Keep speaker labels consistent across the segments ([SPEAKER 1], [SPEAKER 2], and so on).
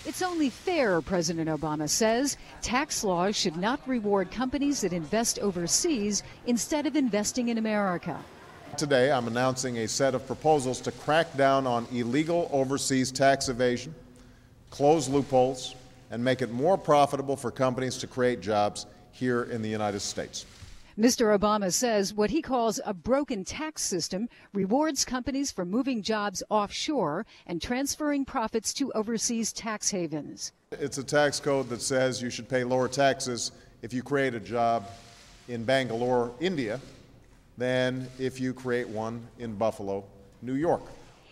[SPEAKER 1] It's only fair, President Obama says. Tax laws should not reward companies that invest overseas instead of investing in America.
[SPEAKER 2] Today, I'm announcing a set of proposals to crack down on illegal overseas tax evasion, close loopholes, and make it more profitable for companies to create jobs here in the United States.
[SPEAKER 1] Mr. Obama says what he calls a broken tax system rewards companies for moving jobs offshore and transferring profits to overseas tax havens.
[SPEAKER 2] It's a tax code that says you should pay lower taxes if you create a job in Bangalore, India, than if you create one in Buffalo, New York.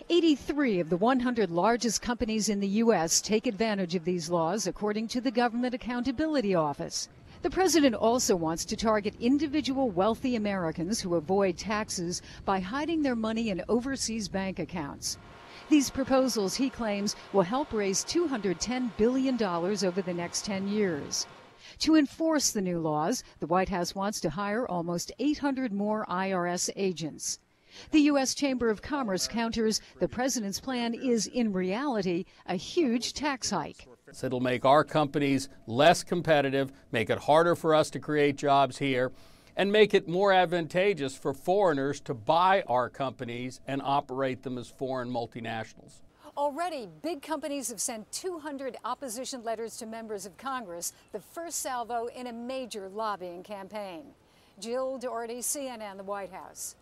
[SPEAKER 1] 83 of the 100 largest companies in the U.S. take advantage of these laws, according to the Government Accountability Office. The president also wants to target individual wealthy Americans who avoid taxes by hiding their money in overseas bank accounts. These proposals, he claims, will help raise $210 billion over the next 10 years. To enforce the new laws, the White House wants to hire almost 800 more IRS agents. The U.S. Chamber of Commerce counters the president's plan is, in reality, a huge tax hike.
[SPEAKER 3] It'll make our companies less competitive, make it harder for us to create jobs here, and make it more advantageous for foreigners to buy our companies and operate them as foreign multinationals.
[SPEAKER 1] Already, big companies have sent 200 opposition letters to members of Congress, the first salvo in a major lobbying campaign. Jill Doherty, CNN, the White House.